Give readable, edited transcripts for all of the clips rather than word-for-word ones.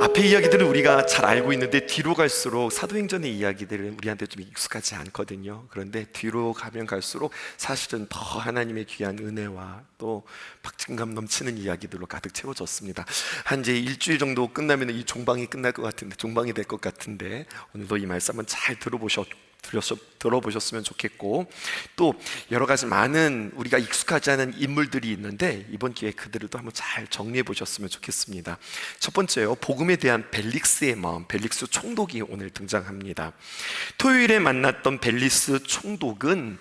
앞에 이야기들은 우리가 잘 알고 있는데 뒤로 갈수록 사도행전의 이야기들은 우리한테 좀 익숙하지 않거든요. 그런데 뒤로 가면 갈수록 사실은 더 하나님의 귀한 은혜와 또 박진감 넘치는 이야기들로 가득 채워졌습니다. 한 이제 일주일 정도 끝나면 이 종방이 끝날 것 같은데, 종방이 될 것 같은데, 오늘도 이 말씀 한번 잘 들어보셨으면 좋겠고, 또 여러 가지 많은 우리가 익숙하지 않은 인물들이 있는데 이번 기회에 그들도 한번 잘 정리해 보셨으면 좋겠습니다. 첫 번째요, 복음에 대한 벨릭스의 마음, 벨릭스 총독이 오늘 등장합니다. 토요일에 만났던 벨릭스 총독은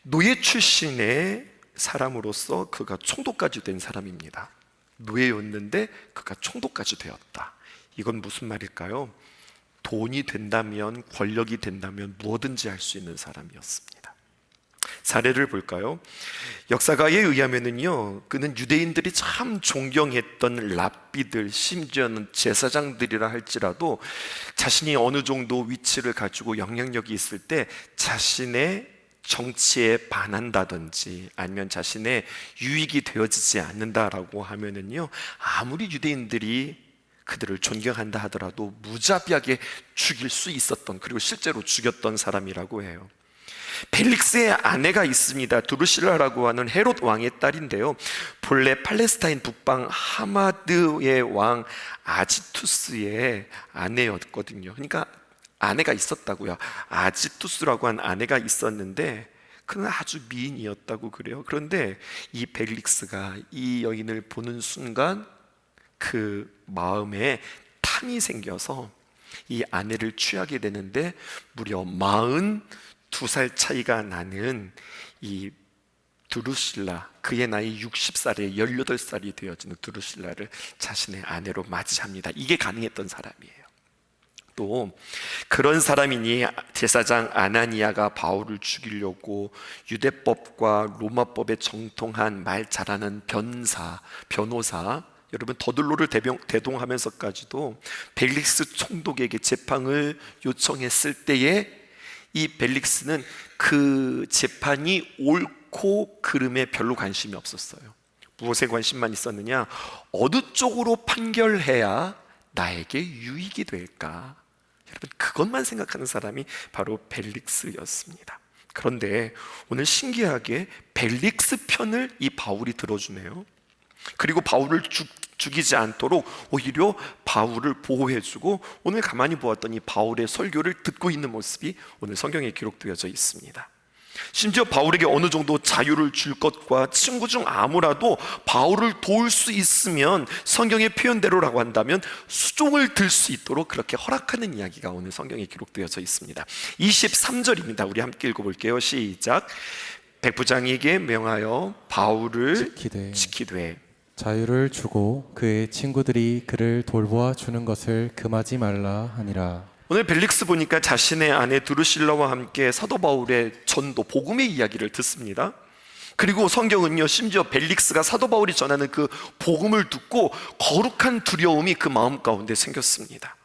노예 출신의 사람으로서 그가 총독까지 된 사람입니다. 노예였는데 그가 총독까지 되었다. 이건 무슨 말일까요? 돈이 된다면, 권력이 된다면 무엇든지 할 수 있는 사람이었습니다. 사례를 볼까요? 역사가에 의하면은요, 그는 유대인들이 참 존경했던 랍비들, 심지어는 제사장들이라 할지라도 자신이 어느 정도 위치를 가지고 영향력이 있을 때 자신의 정치에 반한다든지 아니면 자신의 유익이 되어지지 않는다라고 하면은요, 아무리 유대인들이 그들을 존경한다 하더라도 무자비하게 죽일 수 있었던, 그리고 실제로 죽였던 사람이라고 해요. 벨릭스의 아내가 있습니다. 두루실라라고 하는 헤롯 왕의 딸인데요, 본래 팔레스타인 북방 하마드의 왕 아지투스의 아내였거든요. 그러니까 아내가 있었다고요. 아지투스라고 한 아내가 있었는데 그는 아주 미인이었다고 그래요. 그런데 이 벨릭스가 이 여인을 보는 순간 그 마음에 탐이 생겨서 이 아내를 취하게 되는데, 무려 42살 차이가 나는 이 두루실라, 그의 나이 60살에 18살이 되어지는 두루실라를 자신의 아내로 맞이합니다. 이게 가능했던 사람이에요. 또 그런 사람이니 제사장 아나니아가 바울을 죽이려고 유대법과 로마법에 정통한 말 잘하는 변호사, 여러분 더들로를 대동하면서까지도 벨릭스 총독에게 재판을 요청했을 때에 이 벨릭스는 그 재판이 옳고 그름에 별로 관심이 없었어요. 무엇에 관심만 있었느냐? 어느 쪽으로 판결해야 나에게 유익이 될까? 여러분, 그것만 생각하는 사람이 바로 벨릭스였습니다. 그런데 오늘 신기하게 벨릭스 편을 이 바울이 들어주네요. 그리고 바울을 죽이지 않도록 오히려 바울을 보호해주고, 오늘 가만히 보았더니 바울의 설교를 듣고 있는 모습이 오늘 성경에 기록되어져 있습니다. 심지어 바울에게 어느 정도 자유를 줄 것과 친구 중 아무라도 바울을 도울 수 있으면, 성경의 표현대로라고 한다면 수종을 들 수 있도록 그렇게 허락하는 이야기가 오늘 성경에 기록되어져 있습니다. 23절입니다. 우리 함께 읽어볼게요. 시작. 백부장에게 명하여 바울을 지키되 자유를 주고 그의 친구들이 그를 돌보아 주는 것을 금하지 말라 하니라. 오늘 벨릭스 보니까 자신의 아내 두루실라와 함께 사도 바울의 전도, 복음의 이야기를 듣습니다. 그리고 성경은요, 심지어 벨릭스가 사도 바울이 전하는 그 복음을 듣고 거룩한 두려움이 그 마음 가운데 생겼습니다.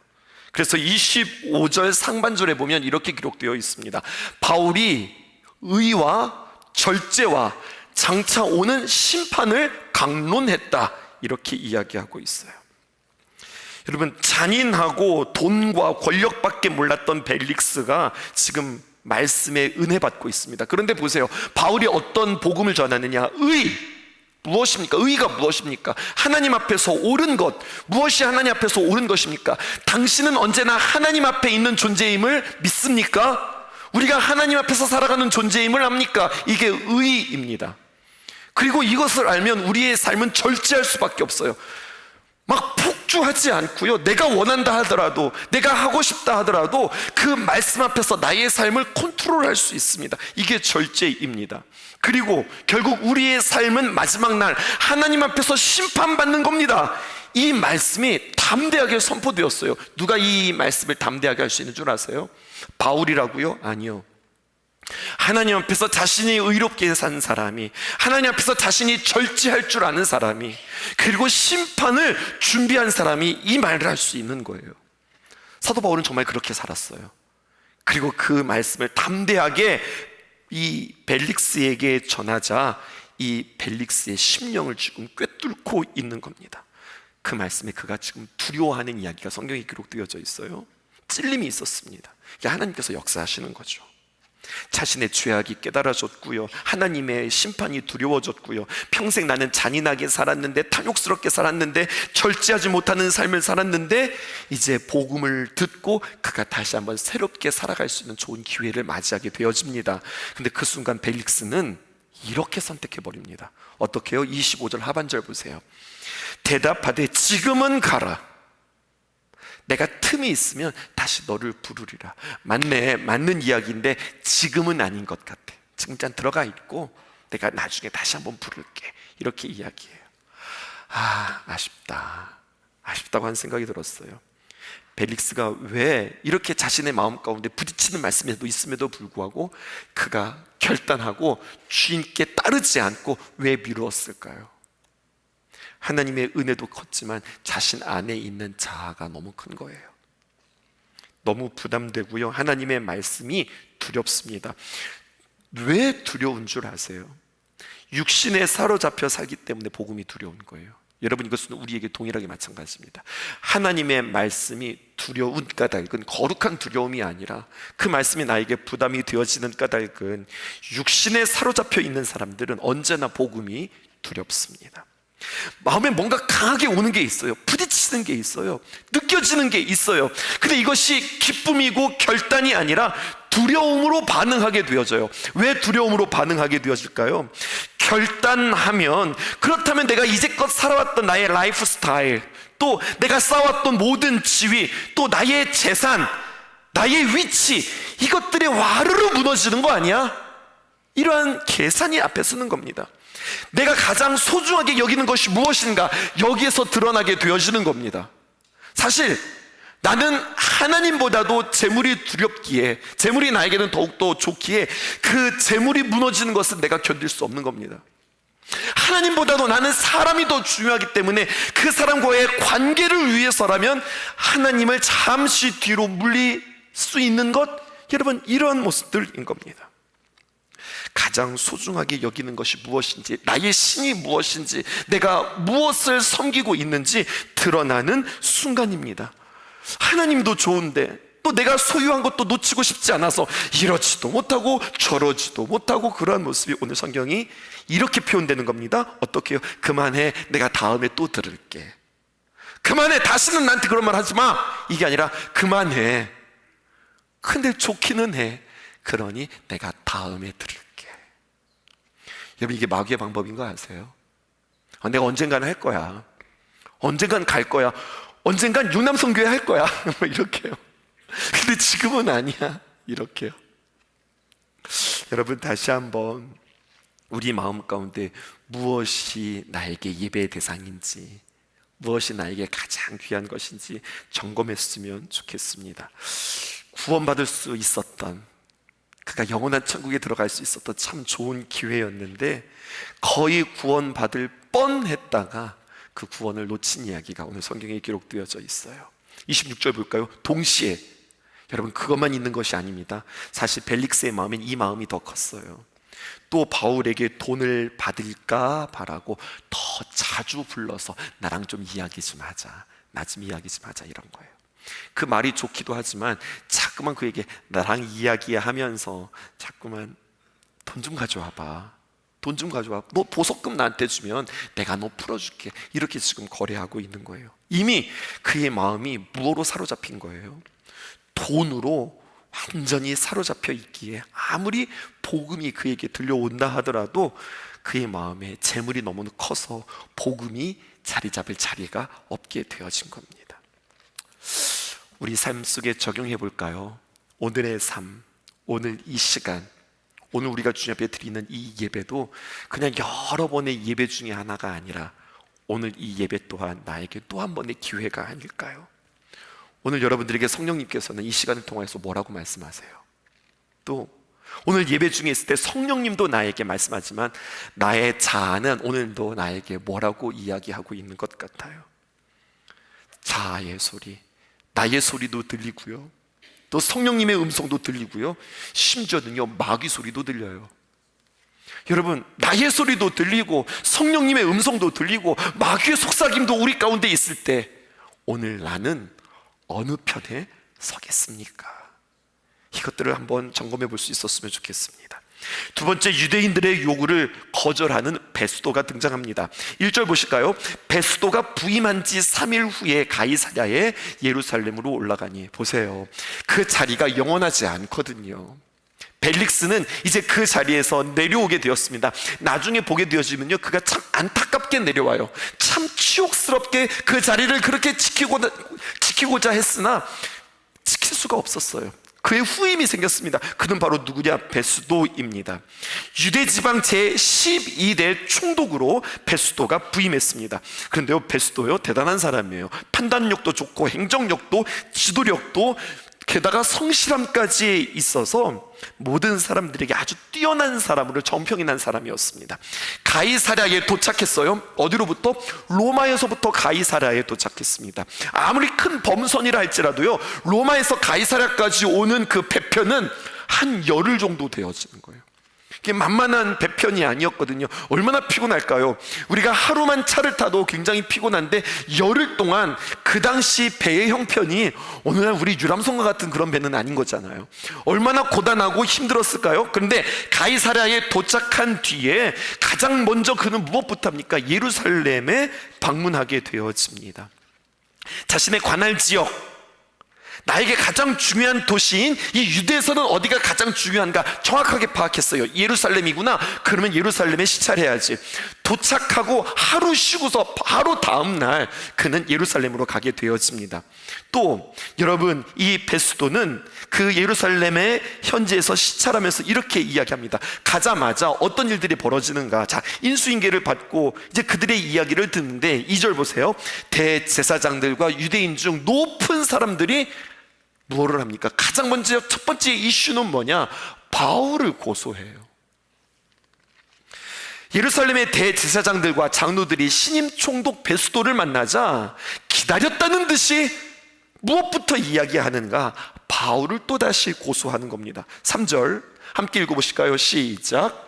그래서 25절 상반절에 보면 이렇게 기록되어 있습니다. 바울이 의와 절제와 장차 오는 심판을 강론했다, 이렇게 이야기하고 있어요. 여러분, 잔인하고 돈과 권력밖에 몰랐던 벨릭스가 지금 말씀에 은혜 받고 있습니다. 그런데 보세요, 바울이 어떤 복음을 전하느냐? 무엇입니까? 의가 무엇입니까? 하나님 앞에서 옳은 것. 무엇이 하나님 앞에서 옳은 것입니까? 당신은 언제나 하나님 앞에 있는 존재임을 믿습니까? 우리가 하나님 앞에서 살아가는 존재임을 압니까? 이게 의입니다. 그리고 이것을 알면 우리의 삶은 절제할 수밖에 없어요. 막 폭주하지 않고요, 내가 원한다 하더라도, 내가 하고 싶다 하더라도 그 말씀 앞에서 나의 삶을 컨트롤할 수 있습니다. 이게 절제입니다. 그리고 결국 우리의 삶은 마지막 날 하나님 앞에서 심판받는 겁니다. 이 말씀이 담대하게 선포되었어요. 누가 이 말씀을 담대하게 할 수 있는 줄 아세요? 바울이라고요? 아니요. 하나님 앞에서 자신이 의롭게 산 사람이, 하나님 앞에서 자신이 절제할 줄 아는 사람이, 그리고 심판을 준비한 사람이 이 말을 할 수 있는 거예요. 사도 바울은 정말 그렇게 살았어요. 그리고 그 말씀을 담대하게 이 벨릭스에게 전하자 이 벨릭스의 심령을 지금 꿰뚫고 있는 겁니다. 그 말씀에 그가 지금 두려워하는 이야기가 성경에 기록되어져 있어요. 찔림이 있었습니다. 이게 하나님께서 역사하시는 거죠. 자신의 죄악이 깨달아졌고요, 하나님의 심판이 두려워졌고요, 평생 나는 잔인하게 살았는데, 탐욕스럽게 살았는데, 절제하지 못하는 삶을 살았는데, 이제 복음을 듣고 그가 다시 한번 새롭게 살아갈 수 있는 좋은 기회를 맞이하게 되어집니다. 근데 그 순간 벨릭스는 이렇게 선택해버립니다. 어떻게요? 25절 하반절 보세요. 대답하되 지금은 가라. 내가 틈이 있으면 다시 너를 부르리라. 맞네, 맞는 이야기인데 지금은 아닌 것 같아. 지금 일단 들어가 있고 내가 나중에 다시 한번 부를게. 이렇게 이야기해요. 아쉽다고 하는 생각이 들었어요. 벨릭스가 왜 이렇게 자신의 마음 가운데 부딪히는 말씀에도 있음에도 불구하고 그가 결단하고 주인께 따르지 않고 왜 미루었을까요? 하나님의 은혜도 컸지만 자신 안에 있는 자아가 너무 큰 거예요. 너무 부담되고요, 하나님의 말씀이 두렵습니다. 왜 두려운 줄 아세요? 육신에 사로잡혀 살기 때문에 복음이 두려운 거예요. 여러분, 이것은 우리에게 동일하게 마찬가지입니다. 하나님의 말씀이 두려운 까닭은 거룩한 두려움이 아니라 그 말씀이 나에게 부담이 되어지는 까닭은 육신에 사로잡혀 있는 사람들은 언제나 복음이 두렵습니다. 마음에 뭔가 강하게 오는 게 있어요. 부딪히는 게 있어요. 느껴지는 게 있어요. 근데 이것이 기쁨이고 결단이 아니라 두려움으로 반응하게 되어져요. 왜 두려움으로 반응하게 되어질까요? 결단하면, 그렇다면 내가 이제껏 살아왔던 나의 라이프 스타일, 또 내가 쌓아왔던 모든 지위, 또 나의 재산, 나의 위치, 이것들이 와르르 무너지는 거 아니야? 이러한 계산이 앞에 서는 겁니다. 내가 가장 소중하게 여기는 것이 무엇인가, 여기에서 드러나게 되어지는 겁니다. 사실 나는 하나님보다도 재물이 두렵기에, 재물이 나에게는 더욱더 좋기에 그 재물이 무너지는 것은 내가 견딜 수 없는 겁니다. 하나님보다도 나는 사람이 더 중요하기 때문에 그 사람과의 관계를 위해서라면 하나님을 잠시 뒤로 물릴 수 있는 것, 여러분, 이런 모습들인 겁니다. 가장 소중하게 여기는 것이 무엇인지, 나의 신이 무엇인지, 내가 무엇을 섬기고 있는지 드러나는 순간입니다. 하나님도 좋은데 또 내가 소유한 것도 놓치고 싶지 않아서 이러지도 못하고 저러지도 못하고, 그러한 모습이 오늘 성경이 이렇게 표현되는 겁니다. 어떻게 해요? 그만해, 내가 다음에 또 들을게. 그만해, 다시는 나한테 그런 말 하지 마. 이게 아니라 그만해, 근데 좋기는 해, 그러니 내가 다음에 들을게. 여러분, 이게 마귀의 방법인 거 아세요? 내가 언젠가는 할 거야, 언젠간 갈 거야, 언젠간 유남선교회 할 거야 뭐 이렇게요. 근데 지금은 아니야, 이렇게요. 여러분, 다시 한번 우리 마음 가운데 무엇이 나에게 예배의 대상인지, 무엇이 나에게 가장 귀한 것인지 점검했으면 좋겠습니다. 구원받을 수 있었던, 그가 영원한 천국에 들어갈 수 있었던 참 좋은 기회였는데 거의 구원받을 뻔했다가 그 구원을 놓친 이야기가 오늘 성경에 기록되어져 있어요. 26절 볼까요? 동시에, 여러분, 그것만 있는 것이 아닙니다. 사실 벨릭스의 마음엔 이 마음이 더 컸어요. 또 바울에게 돈을 받을까 바라고 더 자주 불러서 나랑 좀 이야기 좀 하자, 나 좀 이야기 좀 하자, 이런 거예요. 그 말이 좋기도 하지만 자꾸만 그에게 나랑 이야기하면서 자꾸만 돈 좀 가져와봐, 돈 좀 가져와, 너 보석금 나한테 주면 내가 너 풀어줄게, 이렇게 지금 거래하고 있는 거예요. 이미 그의 마음이 무엇으로 사로잡힌 거예요? 돈으로 완전히 사로잡혀 있기에 아무리 복음이 그에게 들려온다 하더라도 그의 마음에 재물이 너무 커서 복음이 자리 잡을 자리가 없게 되어진 겁니다. 우리 삶 속에 적용해 볼까요? 오늘의 삶, 오늘 이 시간, 오늘 우리가 주님 앞에 드리는 이 예배도 그냥 여러 번의 예배 중에 하나가 아니라 오늘 이 예배 또한 나에게 또 한 번의 기회가 아닐까요? 오늘 여러분들에게 성령님께서는 이 시간을 통해서 뭐라고 말씀하세요? 또 오늘 예배 중에 있을 때 성령님도 나에게 말씀하지만 나의 자아는 오늘도 나에게 뭐라고 이야기하고 있는 것 같아요? 자아의 소리, 나의 소리도 들리고요, 또 성령님의 음성도 들리고요, 심지어는요 마귀 소리도 들려요. 여러분, 나의 소리도 들리고 성령님의 음성도 들리고 마귀의 속삭임도 우리 가운데 있을 때 오늘 나는 어느 편에 서겠습니까? 이것들을 한번 점검해 볼 수 있었으면 좋겠습니다. 두 번째, 유대인들의 요구를 거절하는 베스도가 등장합니다. 1절 보실까요? 베스도가 부임한 지 3일 후에 가이사랴에 예루살렘으로 올라가니, 보세요, 그 자리가 영원하지 않거든요. 벨릭스는 이제 그 자리에서 내려오게 되었습니다. 나중에 보게 되어지면요, 그가 참 안타깝게 내려와요. 참 치욕스럽게 그 자리를 그렇게 지키고자 했으나 지킬 수가 없었어요. 그의 후임이 생겼습니다. 그는 바로 누구냐? 베스도입니다. 유대지방 제12대 총독으로 베스도가 부임했습니다. 그런데요, 베스도요, 대단한 사람이에요. 판단력도 좋고 행정력도 지도력도 게다가 성실함까지 있어서 모든 사람들에게 아주 뛰어난 사람으로 정평이 난 사람이었습니다. 가이사랴에 도착했어요. 어디로부터? 로마에서부터 가이사랴에 도착했습니다. 아무리 큰 범선이라 할지라도요, 로마에서 가이사랴까지 오는 그 배편은 한 열흘 정도 되어지는 거예요. 이게 만만한 배편이 아니었거든요. 얼마나 피곤할까요? 우리가 하루만 차를 타도 굉장히 피곤한데 열흘 동안, 그 당시 배의 형편이 오늘날 우리 유람선과 같은 그런 배는 아닌 거잖아요. 얼마나 고단하고 힘들었을까요? 그런데 가이사랴에 도착한 뒤에 가장 먼저 그는 무엇부터 합니까? 예루살렘에 방문하게 되어집니다. 자신의 관할 지역, 나에게 가장 중요한 도시인 이 유대에서는 어디가 가장 중요한가 정확하게 파악했어요. 예루살렘이구나. 그러면 예루살렘에 시찰해야지. 도착하고 하루 쉬고서 바로 다음 날 그는 예루살렘으로 가게 되어집니다. 또 여러분, 이 베스도는 그 예루살렘의 현지에서 시찰하면서 이렇게 이야기합니다. 가자마자 어떤 일들이 벌어지는가. 자, 인수인계를 받고 이제 그들의 이야기를 듣는데 2절 보세요. 대제사장들과 유대인 중 높은 사람들이 뭐를 합니까? 가장 먼저 첫 번째 이슈는 뭐냐? 바울을 고소해요. 예루살렘의 대제사장들과 장로들이 신임 총독 베스도를 만나자 기다렸다는 듯이 무엇부터 이야기하는가? 바울을 또다시 고소하는 겁니다. 3절 함께 읽어보실까요? 시작.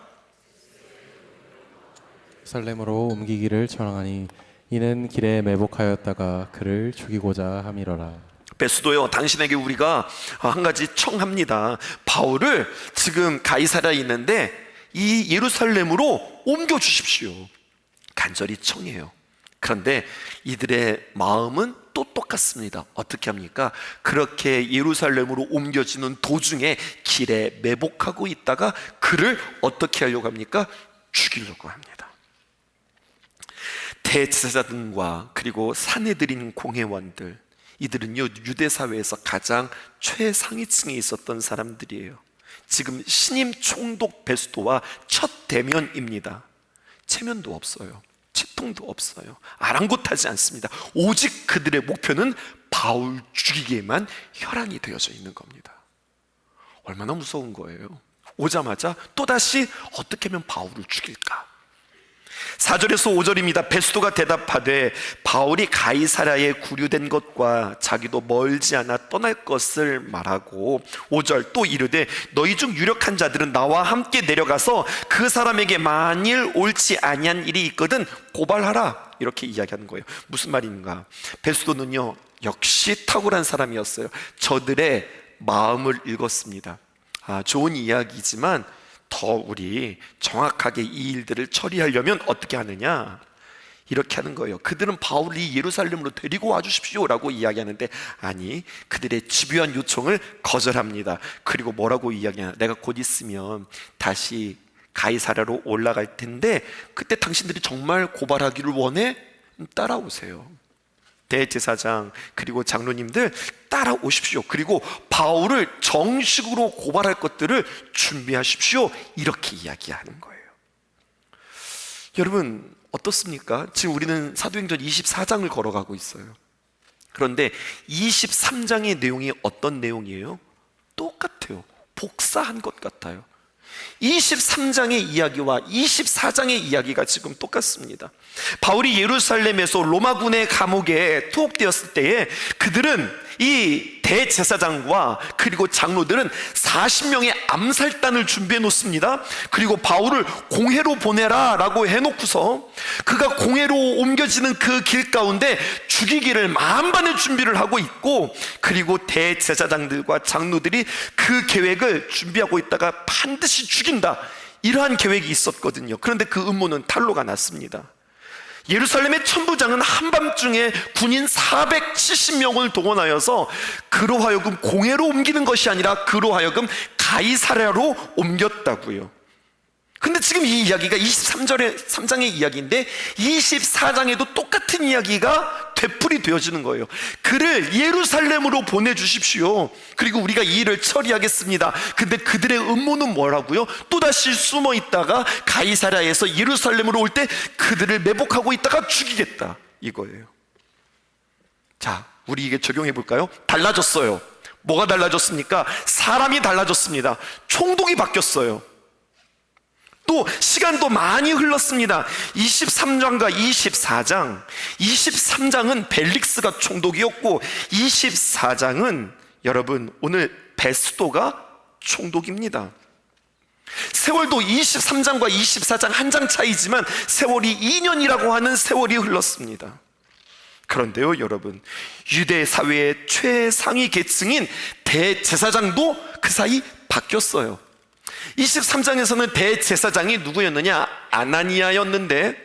예루살렘으로 옮기기를 청하니 이는 길에 매복하였다가 그를 죽이고자 함이러라. 베스도요, 당신에게 우리가 한 가지 청합니다. 바울을 지금 가이사랴에 있는데 이 예루살렘으로 옮겨 주십시오. 간절히 청해요. 그런데 이들의 마음은 또 똑같습니다. 어떻게 합니까? 그렇게 예루살렘으로 옮겨지는 도중에 길에 매복하고 있다가 그를 어떻게 하려고 합니까? 죽이려고 합니다. 대제사장과 그리고 사내들인 공회원들, 이들은요, 유대 사회에서 가장 최상위층에 있었던 사람들이에요. 지금 신임 총독 베스도와 첫 대면입니다. 체면도 없어요. 채통도 없어요. 아랑곳하지 않습니다. 오직 그들의 목표는 바울 죽이기에만 혈안이 되어져 있는 겁니다. 얼마나 무서운 거예요. 오자마자 또다시 어떻게 하면 바울을 죽일까? 4절에서 5절입니다. 베스도가 대답하되 바울이 가이사랴에 구류된 것과 자기도 멀지 않아 떠날 것을 말하고 5절 또 이르되 너희 중 유력한 자들은 나와 함께 내려가서 그 사람에게 만일 옳지 아니한 일이 있거든 고발하라, 이렇게 이야기하는 거예요. 무슨 말인가? 베스도는요, 역시 탁월한 사람이었어요. 저들의 마음을 읽었습니다. 좋은 이야기지만 더 우리 정확하게 이 일들을 처리하려면 어떻게 하느냐? 이렇게 하는 거예요. 그들은 바울이 예루살렘으로 데리고 와주십시오라고 이야기하는데 아니, 그들의 집요한 요청을 거절합니다. 그리고 뭐라고 이야기하냐? 내가 곧 있으면 다시 가이사랴로 올라갈 텐데 그때 당신들이 정말 고발하기를 원해? 따라오세요. 대제사장 그리고 장로님들 따라오십시오. 그리고 바울을 정식으로 고발할 것들을 준비하십시오. 이렇게 이야기하는 거예요. 여러분 어떻습니까? 지금 우리는 사도행전 24장을 걸어가고 있어요. 그런데 23장의 내용이 어떤 내용이에요? 똑같아요. 복사한 것 같아요. 23장의 이야기와 24장의 이야기가 지금 똑같습니다. 바울이 예루살렘에서 로마군의 감옥에 투옥되었을 때에 그들은 이 대제사장과 그리고 장로들은 40명의 암살단을 준비해 놓습니다. 그리고 바울을 공회로 보내라 라고 해놓고서 그가 공회로 옮겨지는 그 길 가운데 죽이기를 만반의 준비를 하고 있고, 그리고 대제사장들과 장로들이 그 계획을 준비하고 있다가 반드시 죽인다, 이러한 계획이 있었거든요. 그런데 그 음모는 탄로가 났습니다. 예루살렘의 천부장은 한밤중에 군인 470명을 동원하여서 그로 하여금 공회로 옮기는 것이 아니라 그로 하여금 가이사랴로 옮겼다고요. 근데 지금 이 이야기가 23장의 이야기인데 24장에도 똑같은 이야기가 되풀이 되어지는 거예요. 그를 예루살렘으로 보내주십시오. 그리고 우리가 이 일을 처리하겠습니다. 근데 그들의 음모는 뭐라고요? 또다시 숨어 있다가 가이사랴에서 예루살렘으로 올 때 그들을 매복하고 있다가 죽이겠다, 이거예요. 자, 우리 이게 적용해 볼까요? 달라졌어요. 뭐가 달라졌습니까? 사람이 달라졌습니다. 총독이 바뀌었어요. 또 시간도 많이 흘렀습니다. 23장과 24장, 23장은 벨릭스가 총독이었고 24장은 여러분 오늘 베스도가 총독입니다. 세월도 23장과 24장 한 장 차이지만 세월이 2년이라고 하는 세월이 흘렀습니다. 그런데요 여러분, 유대 사회의 최상위 계층인 대제사장도 그 사이 바뀌었어요. 23장에서는 대제사장이 누구였느냐? 아나니아였는데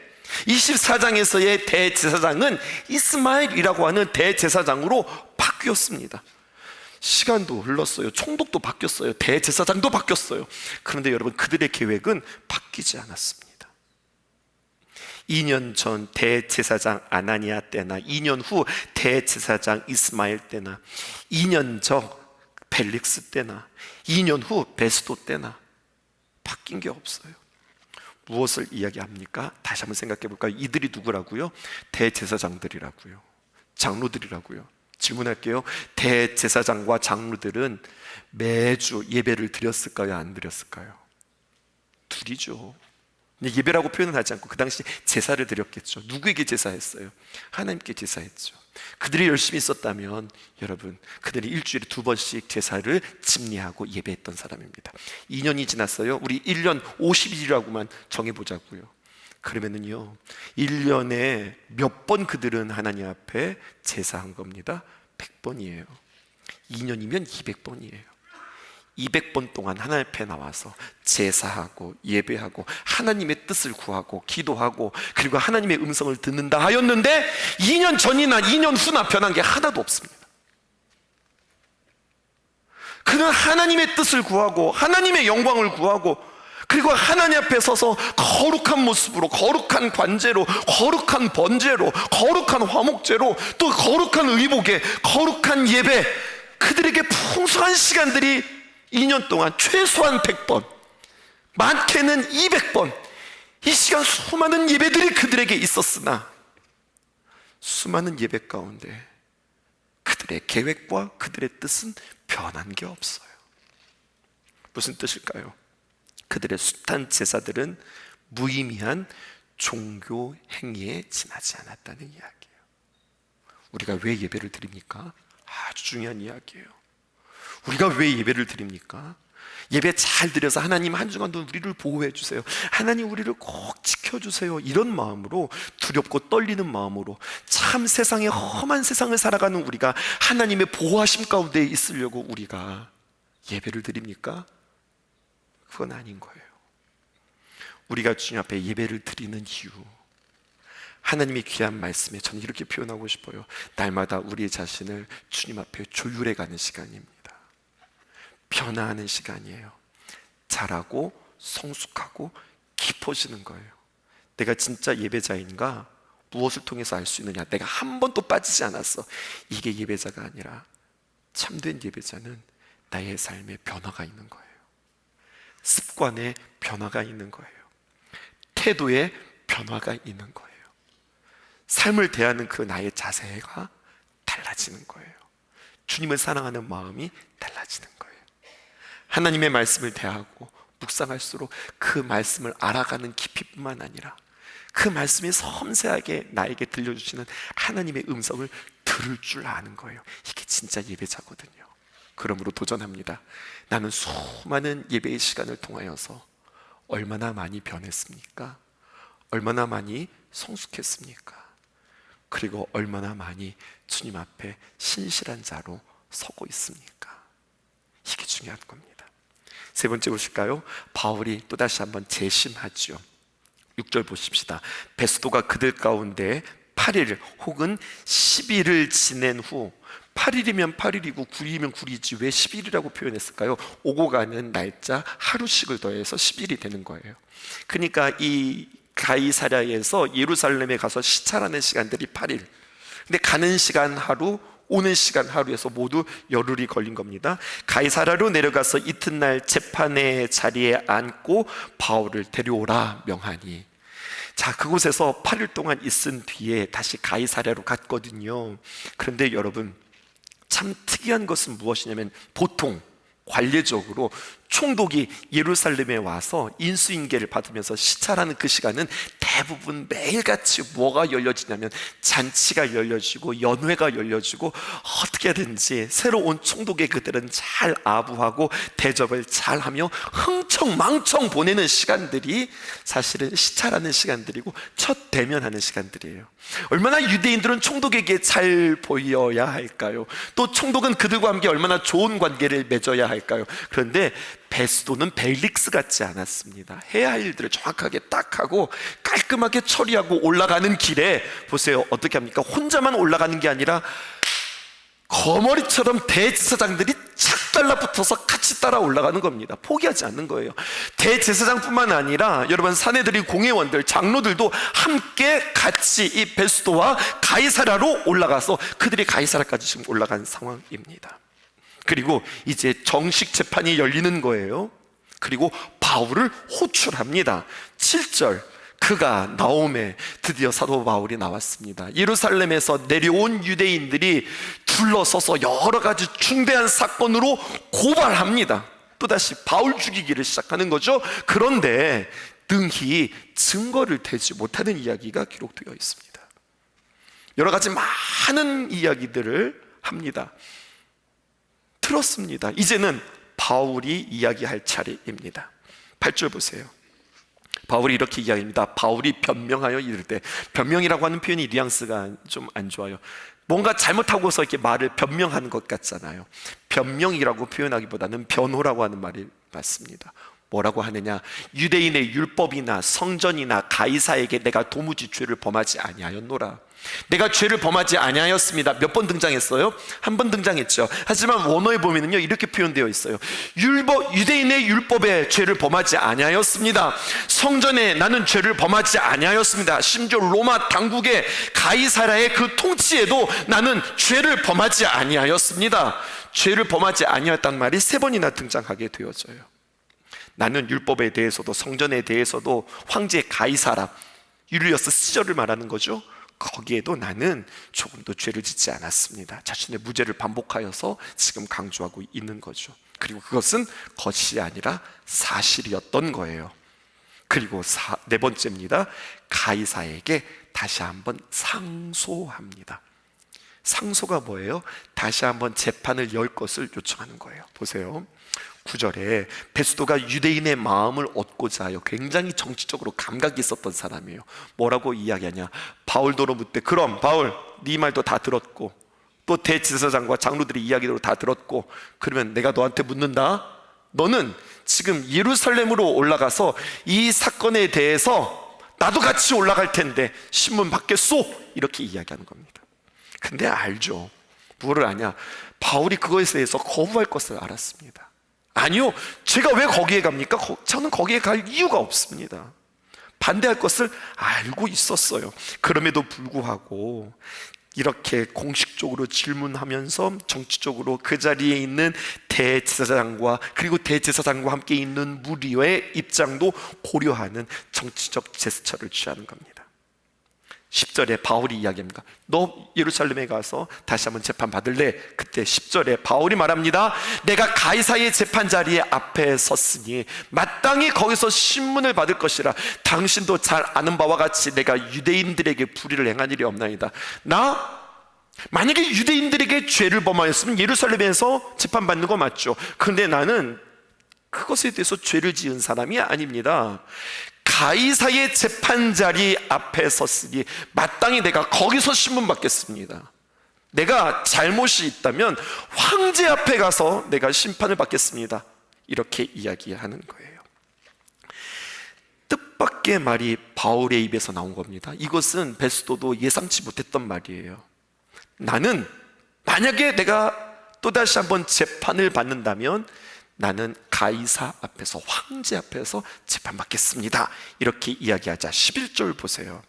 24장에서의 대제사장은 이스마엘이라고 하는 대제사장으로 바뀌었습니다. 시간도 흘렀어요. 총독도 바뀌었어요. 대제사장도 바뀌었어요. 그런데 여러분, 그들의 계획은 바뀌지 않았습니다. 2년 전 대제사장 아나니아 때나 2년 후 대제사장 이스마엘 때나 2년 전 벨릭스 때나 2년 후 베스도 때나 바뀐 게 없어요. 무엇을 이야기합니까? 다시 한번 생각해 볼까요? 이들이 누구라고요? 대제사장들이라고요. 장로들이라고요. 질문할게요. 대제사장과 장로들은 매주 예배를 드렸을까요? 안 드렸을까요? 둘이죠. 예배라고 표현은 하지 않고 그 당시 제사를 드렸겠죠. 누구에게 제사했어요? 하나님께 제사했죠. 그들이 열심히 있었다면 여러분, 그들이 일주일에 2번씩 제사를 집례하고 예배했던 사람입니다. 2년이 지났어요. 우리 1년 50일이라고만 정해보자고요. 그러면은요 1년에 몇 번 그들은 하나님 앞에 제사한 겁니다? 100번이에요 2년이면 200번이에요 200번 동안 하나님 앞에 나와서 제사하고 예배하고 하나님의 뜻을 구하고 기도하고 그리고 하나님의 음성을 듣는다 하였는데 2년 전이나 2년 후나 변한 게 하나도 없습니다. 그는 하나님의 뜻을 구하고 하나님의 영광을 구하고 그리고 하나님 앞에 서서 거룩한 모습으로, 거룩한 관제로, 거룩한 번제로, 거룩한 화목제로, 또 거룩한 의복에 거룩한 예배, 그들에게 풍성한 시간들이 2년 동안 최소한 100번, 많게는 200번, 이 시간 수많은 예배들이 그들에게 있었으나 수많은 예배 가운데 그들의 계획과 그들의 뜻은 변한 게 없어요. 무슨 뜻일까요? 그들의 숱한 제사들은 무의미한 종교 행위에 지나지 않았다는 이야기예요. 우리가 왜 예배를 드립니까? 아주 중요한 이야기예요. 우리가 왜 예배를 드립니까? 예배 잘 드려서 하나님 한 주간도 우리를 보호해 주세요, 하나님 우리를 꼭 지켜주세요, 이런 마음으로, 두렵고 떨리는 마음으로 참 세상에 험한 세상을 살아가는 우리가 하나님의 보호하심 가운데 있으려고 우리가 예배를 드립니까? 그건 아닌 거예요. 우리가 주님 앞에 예배를 드리는 이유, 하나님의 귀한 말씀에 저는 이렇게 표현하고 싶어요. 날마다 우리 자신을 주님 앞에 조율해 가는 시간입니다. 변화하는 시간이에요. 자라고 성숙하고 깊어지는 거예요. 내가 진짜 예배자인가? 무엇을 통해서 알 수 있느냐? 내가 한 번도 빠지지 않았어. 이게 예배자가 아니라 참된 예배자는 나의 삶에 변화가 있는 거예요. 습관에 변화가 있는 거예요. 태도에 변화가 있는 거예요. 삶을 대하는 그 나의 자세가 달라지는 거예요. 주님을 사랑하는 마음이 달라지는 거예요. 하나님의 말씀을 대하고 묵상할수록 그 말씀을 알아가는 깊이뿐만 아니라 그 말씀이 섬세하게 나에게 들려주시는 하나님의 음성을 들을 줄 아는 거예요. 이게 진짜 예배자거든요. 그러므로 도전합니다. 나는 수많은 예배의 시간을 통하여서 얼마나 많이 변했습니까? 얼마나 많이 성숙했습니까? 그리고 얼마나 많이 주님 앞에 신실한 자로 서고 있습니까? 이게 중요한 겁니다. 세 번째 보실까요? 바울이 또다시 한번 재심하죠. 6절 보십시다. 베스도가 그들 가운데 8일 혹은 10일을 지낸 후, 8일이면 8일이고 9일이면 9일이지 왜 10일이라고 표현했을까요? 오고 가는 날짜 하루씩을 더해서 10일이 되는 거예요. 그러니까 이 가이사랴에서 예루살렘에 가서 시찰하는 시간들이 8일, 근데 가는 시간 하루, 오는 시간 하루에서 모두 열흘이 걸린 겁니다. 가이사랴로 내려가서 이튿날 재판의 자리에 앉고 바울을 데려오라 명하니. 자, 그곳에서 8일 동안 있은 뒤에 다시 가이사랴로 갔거든요. 그런데 여러분, 참 특이한 것은 무엇이냐면 보통 관례적으로 총독이 예루살렘에 와서 인수인계를 받으면서 시찰하는 그 시간은 대부분 매일같이 뭐가 열려지냐면 잔치가 열려지고 연회가 열려지고 어떻게든지 새로 온 총독의 그들은 잘 아부하고 대접을 잘하며 흥청망청 보내는 시간들이 사실은 시찰하는 시간들이고 첫 대면하는 시간들이에요. 얼마나 유대인들은 총독에게 잘 보여야 할까요? 또 총독은 그들과 함께 얼마나 좋은 관계를 맺어야 할까요? 그런데 베스도는 벨릭스 같지 않았습니다. 해야 할 일들을 정확하게 딱 하고 깔끔하게 처리하고 올라가는 길에 보세요, 어떻게 합니까? 혼자만 올라가는 게 아니라 거머리처럼 대제사장들이 착 달라붙어서 같이 따라 올라가는 겁니다. 포기하지 않는 거예요. 대제사장뿐만 아니라 여러분 사내들이 공회원들, 장로들도 함께 같이 이 베스도와 가이사랴로 올라가서 그들이 가이사랴까지 지금 올라간 상황입니다. 그리고 이제 정식 재판이 열리는 거예요. 그리고 바울을 호출합니다. 7절, 그가 나오매 드디어 사도 바울이 나왔습니다. 예루살렘에서 내려온 유대인들이 둘러서서 여러 가지 중대한 사건으로 고발합니다. 또다시 바울 죽이기를 시작하는 거죠. 그런데 능히 증거를 대지 못하는 이야기가 기록되어 있습니다. 여러 가지 많은 이야기들을 합니다. 들었습니다. 이제는 바울이 이야기할 차례입니다. 8절 보세요. 바울이 이렇게 이야기합니다. 바울이 변명하여 이를 때, 변명이라고 하는 표현이 뉘앙스가 좀 안 좋아요. 뭔가 잘못하고서 이렇게 말을 변명하는 것 같잖아요. 변명이라고 표현하기보다는 변호라고 하는 말이 맞습니다. 뭐라고 하느냐? 유대인의 율법이나 성전이나 가이사에게 내가 도무지 죄를 범하지 아니하였노라. 내가 죄를 범하지 아니하였습니다. 몇 번 등장했어요? 한 번 등장했죠. 하지만 원어에 보면은요 이렇게 표현되어 있어요. 유대인의 율법에 죄를 범하지 아니하였습니다. 성전에 나는 죄를 범하지 아니하였습니다. 심지어 로마 당국의 가이사랴의 그 통치에도 나는 죄를 범하지 아니하였습니다. 죄를 범하지 아니하였다는 말이 3번이나 등장하게 되어져요. 나는 율법에 대해서도 성전에 대해서도 황제 가이사랴, 율리어스 시절을 말하는 거죠. 거기에도 나는 조금도 죄를 짓지 않았습니다. 자신의 무죄를 반복하여서 지금 강조하고 있는 거죠. 그리고 그것은 거짓이 아니라 사실이었던 거예요. 그리고 4번째입니다. 가이사에게 다시 한번 상소합니다. 상소가 뭐예요? 다시 한번 재판을 열 것을 요청하는 거예요. 보세요. 9절에 베스도가 유대인의 마음을 얻고자 하여 굉장히 정치적으로 감각이 있었던 사람이에요. 뭐라고 이야기하냐? 바울도로 묻되, 그럼 바울 네 말도 다 들었고 또 대제사장과 장로들의 이야기도 다 들었고, 그러면 내가 너한테 묻는다. 너는 지금 예루살렘으로 올라가서 이 사건에 대해서 나도 같이 올라갈 텐데 신문 받겠소? 이렇게 이야기하는 겁니다. 근데 알죠. 뭐를 아냐? 바울이 그것에 대해서 거부할 것을 알았습니다. 아니요, 제가 왜 거기에 갑니까? 저는 거기에 갈 이유가 없습니다. 반대할 것을 알고 있었어요. 그럼에도 불구하고 이렇게 공식적으로 질문하면서 정치적으로 그 자리에 있는 대제사장과 그리고 대제사장과 함께 있는 무리의 입장도 고려하는 정치적 제스처를 취하는 겁니다. 10절에 바울이 이야기합니다. 너 예루살렘에 가서 다시 한번 재판 받을래? 그때 10절에 바울이 말합니다. 내가 가이사의 재판 자리에 앞에 섰으니 마땅히 거기서 신문을 받을 것이라. 당신도 잘 아는 바와 같이 내가 유대인들에게 불의를 행한 일이 없나이다. 나 만약에 유대인들에게 죄를 범하였으면 예루살렘에서 재판받는 거 맞죠. 그런데 나는 그것에 대해서 죄를 지은 사람이 아닙니다. 가이사의 재판자리 앞에 섰으니 마땅히 내가 거기서 신문받겠습니다. 내가 잘못이 있다면 황제 앞에 가서 내가 심판을 받겠습니다. 이렇게 이야기하는 거예요. 뜻밖의 말이 바울의 입에서 나온 겁니다. 이것은 베스도도 예상치 못했던 말이에요. 나는 만약에 내가 또다시 한번 재판을 받는다면 나는 가이사 앞에서, 황제 앞에서 재판받겠습니다. 이렇게 이야기하자 11절 보세요.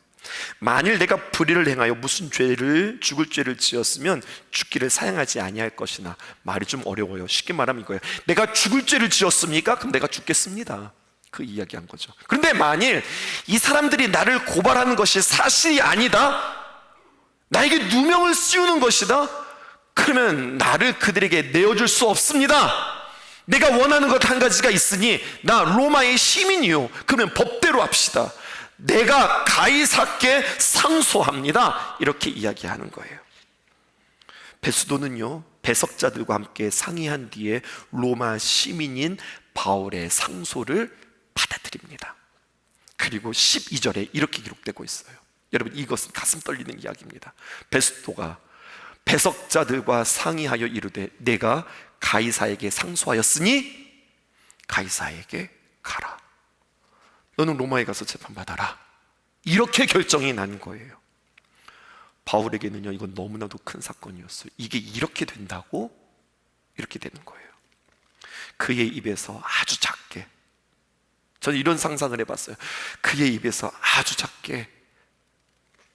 만일 내가 불의를 행하여 무슨 죄를, 죽을 죄를 지었으면 죽기를 사양하지 아니할 것이나. 말이 좀 어려워요. 쉽게 말하면 이거예요. 내가 죽을 죄를 지었습니까? 그럼 내가 죽겠습니다. 그 이야기한 거죠. 그런데 만일 이 사람들이 나를 고발하는 것이 사실이 아니다, 나에게 누명을 씌우는 것이다, 그러면 나를 그들에게 내어줄 수 없습니다. 내가 원하는 것 한 가지가 있으니 나 로마의 시민이요. 그러면 법대로 합시다. 내가 가이사께 상소합니다. 이렇게 이야기하는 거예요. 베스도는요, 배석자들과 함께 상의한 뒤에 로마 시민인 바울의 상소를 받아들입니다. 그리고 12절에 이렇게 기록되고 있어요. 여러분, 이것은 가슴 떨리는 이야기입니다. 베스도가 배석자들과 상의하여 이르되 내가 가이사에게 상소하였으니 가이사에게 가라. 너는 로마에 가서 재판받아라. 이렇게 결정이 난 거예요. 바울에게는요, 이건 너무나도 큰 사건이었어요. 이게 이렇게 된다고? 이렇게 되는 거예요. 그의 입에서 아주 작게, 저는 이런 상상을 해봤어요. 그의 입에서 아주 작게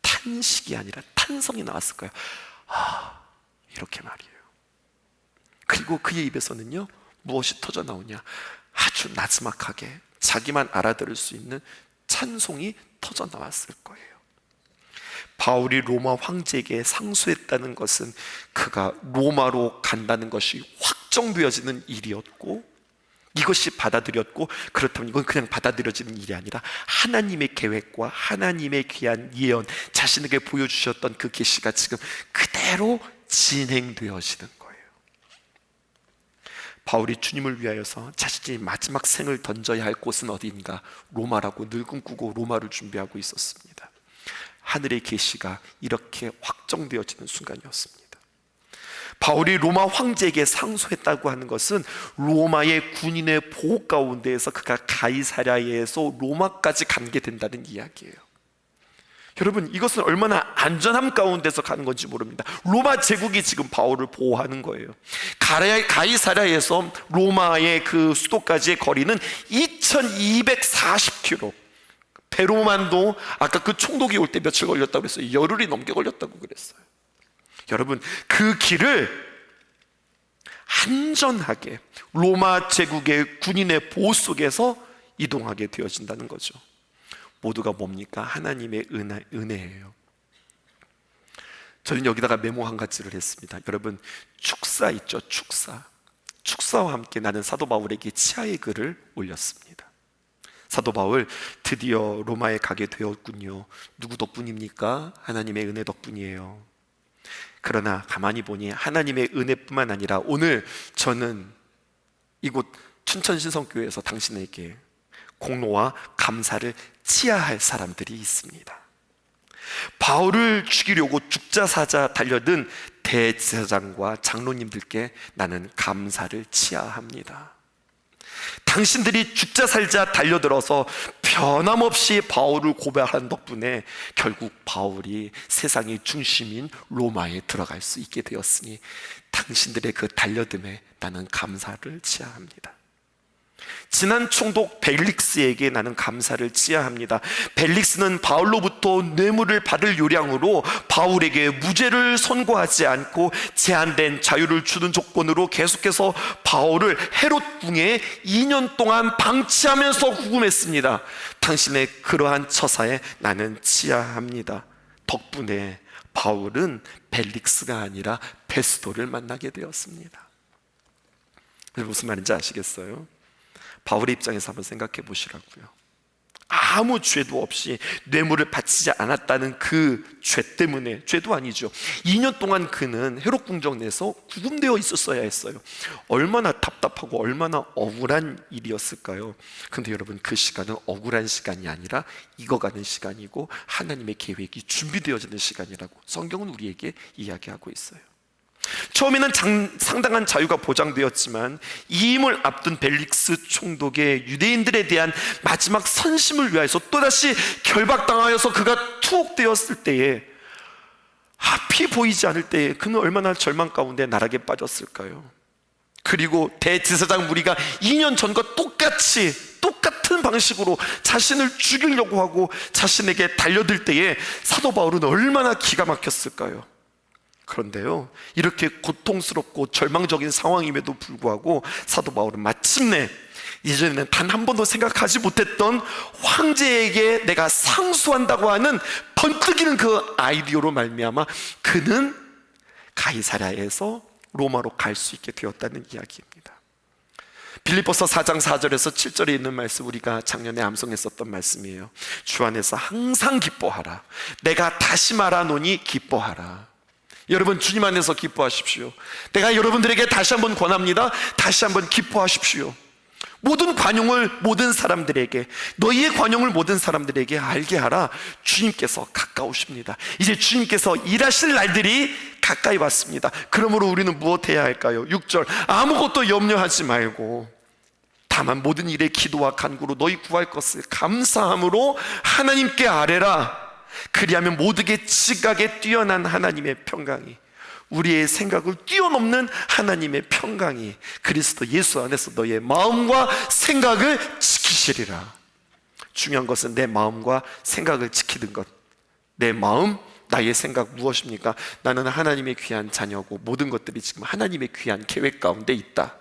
탄식이 아니라 탄성이 나왔을 거예요. 이렇게 말이에요. 그리고 그의 입에서는요, 무엇이 터져 나오냐? 아주 나지막하게 자기만 알아들을 수 있는 찬송이 터져 나왔을 거예요. 바울이 로마 황제에게 상소했다는 것은 그가 로마로 간다는 것이 확정되어지는 일이었고, 이것이 받아들였고, 그렇다면 이건 그냥 받아들여지는 일이 아니라 하나님의 계획과 하나님의 귀한 예언, 자신에게 보여주셨던 그 계시가 지금 그대로 진행되어지는 거예요. 바울이 주님을 위하여서 자신이 마지막 생을 던져야 할 곳은 어디인가? 로마라고 늘 꿈꾸고 로마를 준비하고 있었습니다. 하늘의 계시가 이렇게 확정되어지는 순간이었습니다. 바울이 로마 황제에게 상소했다고 하는 것은 로마의 군인의 보호 가운데에서 그가 가이사랴에서 로마까지 가게 된다는 이야기예요. 여러분, 이것은 얼마나 안전함 가운데서 가는 건지 모릅니다. 로마 제국이 지금 바울을 보호하는 거예요. 가이사랴에서 로마의 그 수도까지의 거리는 2240km. 배로만도 아까 그 총독이 올 때 며칠 걸렸다고 그랬어요. 열흘이 넘게 걸렸다고 그랬어요. 여러분, 그 길을 안전하게 로마 제국의 군인의 보호 속에서 이동하게 되어진다는 거죠. 모두가 뭡니까? 하나님의 은혜예요. 저는 여기다가 메모 한 가지를 했습니다. 여러분, 축사 있죠? 축사와 함께 나는 사도 바울에게 치하의 글을 올렸습니다. 사도 바울, 드디어 로마에 가게 되었군요. 누구 덕분입니까? 하나님의 은혜 덕분이에요. 그러나 가만히 보니 하나님의 은혜뿐만 아니라 오늘 저는 이곳 춘천신성교회에서 당신에게 공로와 감사를 치하할 사람들이 있습니다. 바울을 죽이려고 죽자사자 달려든 대제사장과 장로님들께 나는 감사를 치하합니다. 당신들이 죽자살자 달려들어서 변함없이 바울을 고발한 덕분에 결국 바울이 세상의 중심인 로마에 들어갈 수 있게 되었으니 당신들의 그 달려듦에 나는 감사를 치하합니다. 지난 총독 벨릭스에게 나는 감사를 치하합니다. 벨릭스는 바울로부터 뇌물을 받을 요량으로 바울에게 무죄를 선고하지 않고 제한된 자유를 주는 조건으로 계속해서 바울을 헤롯 궁에 2년 동안 방치하면서 구금했습니다. 당신의 그러한 처사에 나는 치하합니다. 덕분에 바울은 벨릭스가 아니라 베스도를 만나게 되었습니다. 무슨 말인지 아시겠어요? 바울의 입장에서 한번 생각해 보시라고요. 아무 죄도 없이 뇌물을 바치지 않았다는 그 죄 때문에, 죄도 아니죠, 2년 동안 그는 헤롯 궁정 내에서 구금되어 있었어야 했어요. 얼마나 답답하고 얼마나 억울한 일이었을까요? 근데 여러분, 그 시간은 억울한 시간이 아니라 익어가는 시간이고 하나님의 계획이 준비되어지는 시간이라고 성경은 우리에게 이야기하고 있어요. 처음에는 상당한 자유가 보장되었지만 이 임을 앞둔 벨릭스 총독의 유대인들에 대한 마지막 선심을 위하여서 또다시 결박당하여서 그가 투옥되었을 때에, 앞이 보이지 않을 때에 그는 얼마나 절망 가운데 나락에 빠졌을까요? 그리고 대제사장 무리가 2년 전과 똑같은 방식으로 자신을 죽이려고 하고 자신에게 달려들 때에 사도 바울은 얼마나 기가 막혔을까요? 그런데요, 이렇게 고통스럽고 절망적인 상황임에도 불구하고 사도 바울은 마침내 이전에는 단 한 번도 생각하지 못했던 황제에게 내가 상수한다고 하는 번뜩이는 그 아이디어로 말미암아 그는 가이사랴에서 로마로 갈 수 있게 되었다는 이야기입니다. 빌립보서 4장 4절에서 7절에 있는 말씀, 우리가 작년에 암송했었던 말씀이에요. 주 안에서 항상 기뻐하라. 내가 다시 말하노니 기뻐하라. 여러분, 주님 안에서 기뻐하십시오. 내가 여러분들에게 다시 한번 권합니다. 다시 한번 기뻐하십시오. 모든 관용을 모든 사람들에게, 너희의 관용을 모든 사람들에게 알게 하라. 주님께서 가까우십니다. 이제 주님께서 일하실 날들이 가까이 왔습니다. 그러므로 우리는 무엇해야 할까요? 6절, 아무것도 염려하지 말고 다만 모든 일에 기도와 간구로 너희 구할 것을 감사함으로 하나님께 아뢰라. 그리하면 모두게 지각에 뛰어난 하나님의 평강이, 우리의 생각을 뛰어넘는 하나님의 평강이 그리스도 예수 안에서 너의 마음과 생각을 지키시리라. 중요한 것은 내 마음과 생각을 지키는 것. 내 마음, 나의 생각 무엇입니까? 나는 하나님의 귀한 자녀고 모든 것들이 지금 하나님의 귀한 계획 가운데 있다.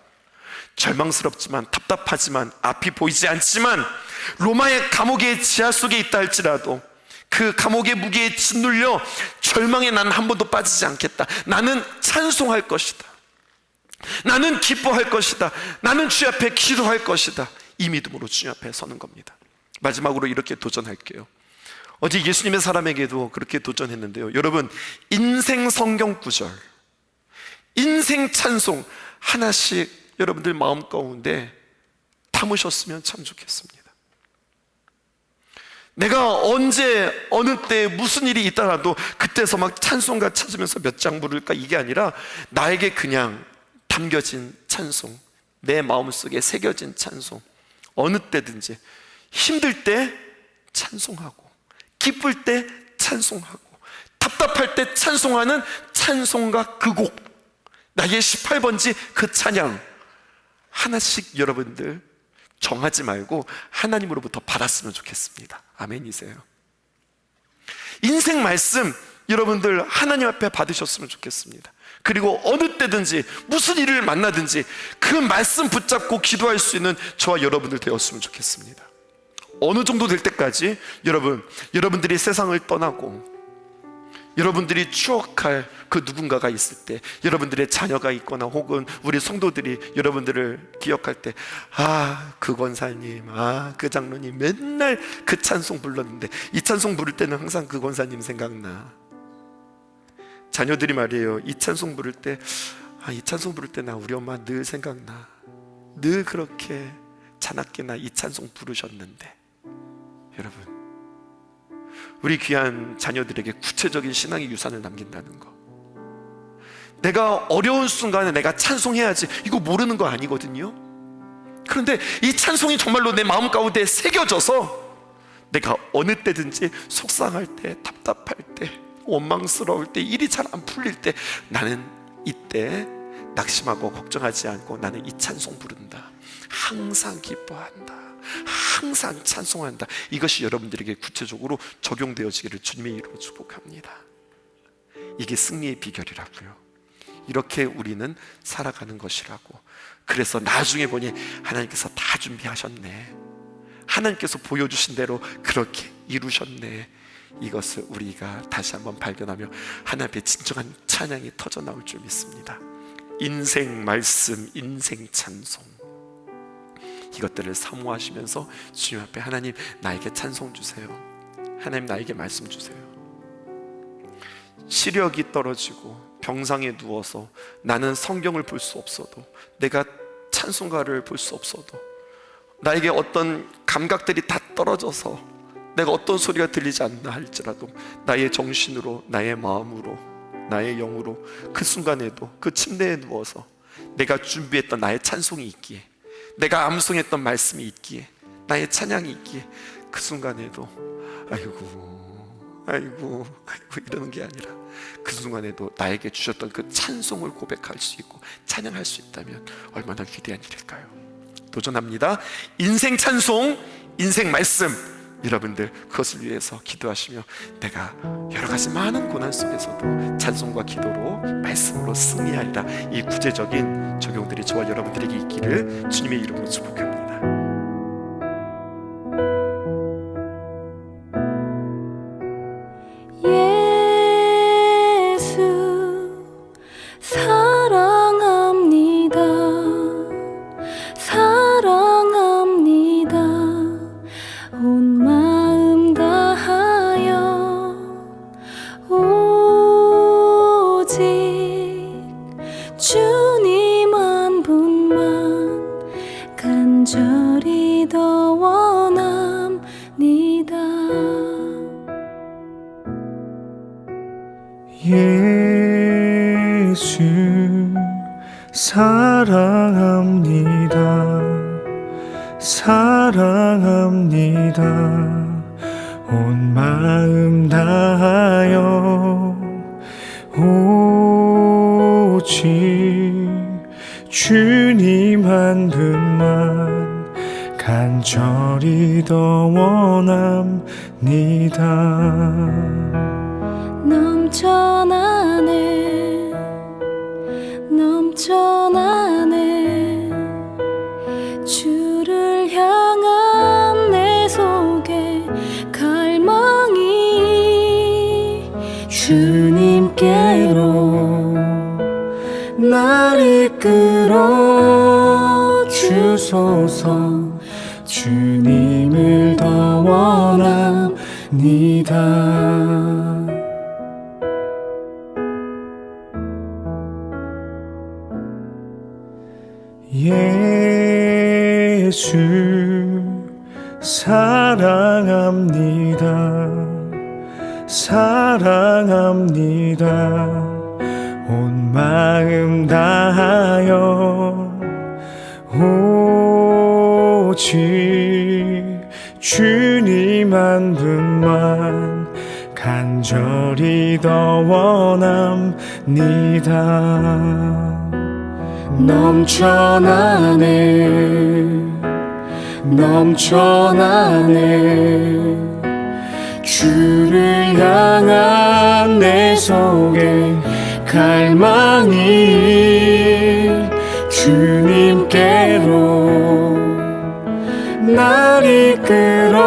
절망스럽지만, 답답하지만, 앞이 보이지 않지만, 로마의 감옥의 지하 속에 있다 할지라도 그 감옥의 무게에 짓눌려 절망에 나는 한 번도 빠지지 않겠다. 나는 찬송할 것이다. 나는 기뻐할 것이다. 나는 주 앞에 기도할 것이다. 이 믿음으로 주 앞에 서는 겁니다. 마지막으로 이렇게 도전할게요. 어제 예수님의 사람에게도 그렇게 도전했는데요. 여러분, 인생 성경 구절, 인생 찬송 하나씩 여러분들 마음 가운데 담으셨으면 참 좋겠습니다. 내가 언제 어느 때 무슨 일이 있더라도 그때서 막 찬송가 찾으면서 몇 장 부를까, 이게 아니라 나에게 그냥 담겨진 찬송, 내 마음속에 새겨진 찬송, 어느 때든지 힘들 때 찬송하고, 기쁠 때 찬송하고, 답답할 때 찬송하는 찬송가 그 곡, 나의 18번지 그 찬양 하나씩 여러분들 정하지 말고 하나님으로부터 받았으면 좋겠습니다. 아멘이세요? 인생 말씀 여러분들 하나님 앞에 받으셨으면 좋겠습니다. 그리고 어느 때든지 무슨 일을 만나든지 그 말씀 붙잡고 기도할 수 있는 저와 여러분들 되었으면 좋겠습니다. 어느 정도 될 때까지 여러분들이 세상을 떠나고 여러분들이 추억할 그 누군가가 있을 때, 여러분들의 자녀가 있거나 혹은 우리 성도들이 여러분들을 기억할 때, 그 권사님, 그 장로님 맨날 그 찬송 불렀는데, 이 찬송 부를 때는 항상 그 권사님 생각나. 자녀들이 말이에요, 이 찬송 부를 때, 이 찬송 부를 때 나 우리 엄마 늘 생각나. 늘 그렇게 자나깨 나 이 찬송 부르셨는데. 여러분, 우리 귀한 자녀들에게 구체적인 신앙의 유산을 남긴다는 거, 내가 어려운 순간에 내가 찬송해야지, 이거 모르는 거 아니거든요. 그런데 이 찬송이 정말로 내 마음 가운데 새겨져서 내가 어느 때든지 속상할 때, 답답할 때, 원망스러울 때, 일이 잘 안 풀릴 때, 나는 이때 낙심하고 걱정하지 않고 나는 이 찬송 부른다. 항상 기뻐한다. 항상 찬송한다. 이것이 여러분들에게 구체적으로 적용되어지기를 주님의 이름으로 축복합니다. 이게 승리의 비결이라고요. 이렇게 우리는 살아가는 것이라고. 그래서 나중에 보니 하나님께서 다 준비하셨네, 하나님께서 보여주신 대로 그렇게 이루셨네. 이것을 우리가 다시 한번 발견하며 하나님 앞에 진정한 찬양이 터져 나올 줄 믿습니다. 인생 말씀, 인생 찬송, 이것들을 사모하시면서 주님 앞에 하나님 나에게 찬송 주세요, 하나님 나에게 말씀 주세요. 시력이 떨어지고 병상에 누워서 나는 성경을 볼 수 없어도, 내가 찬송가를 볼 수 없어도, 나에게 어떤 감각들이 다 떨어져서 내가 어떤 소리가 들리지 않나 할지라도 나의 정신으로, 나의 마음으로, 나의 영으로 그 순간에도 그 침대에 누워서 내가 준비했던 나의 찬송이 있기에, 내가 암송했던 말씀이 있기에, 나의 찬양이 있기에 그 순간에도 아이고 이러는 게 아니라 그 순간에도 나에게 주셨던 그 찬송을 고백할 수 있고 찬양할 수 있다면 얼마나 위대한 일일까요? 도전합니다. 인생 찬송, 인생 말씀, 여러분들 그것을 위해서 기도하시며 내가 여러 가지 많은 고난 속에서도 찬송과 기도로, 말씀으로 승리하리라, 이 구체적인 적용들이 저와 여러분들에게 있기를 주님의 이름으로 축복합니다. 예수 사랑합니다. 사랑합니다. 온 마음 다하여 오직 주님 한 분만 간절히 더 원합니다. 예수 사랑합니다. 사랑합니다. 온 마음 다하여 오직 주님 한 분만 간절히 더 원합니다. 넘쳐나네 넘쳐나네 주를 향한 내 속에 갈망이 주님께로 날 이끌어 주소서. 주님을 더 원합니다. 예수 사랑합니다. 사랑합니다. 온 마음 다하여 오직 주님 한 분만 간절히 더 원합니다. 넘쳐나네 넘쳐나네 주를 향한 내 속에 갈망이 주님께로 날 이끌어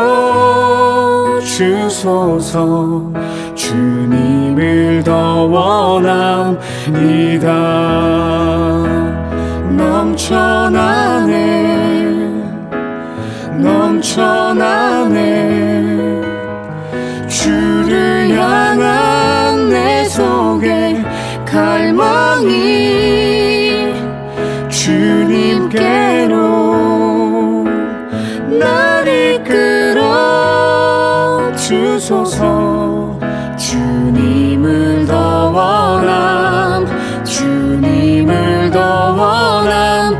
주소서. 주님을 더 원합니다. 넘쳐나네 넘쳐나네 주를 향한 내 속에 갈망이 주님께로 날 이끌어 주소서. 주님을 더 원함 주님을 더 원합니다.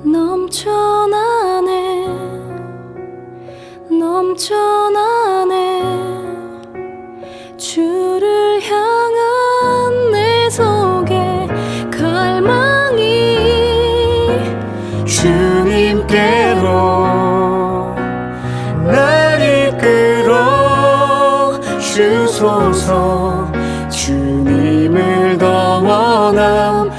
넘쳐나네 넘쳐나네 주를 향한 내 속에 갈망이 주님께로 날 이끌어 주소서. 주님을 더 원합니다.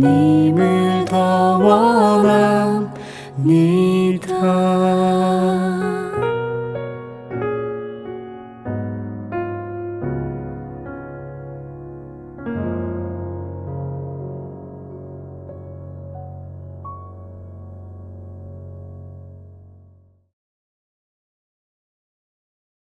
주님을 더워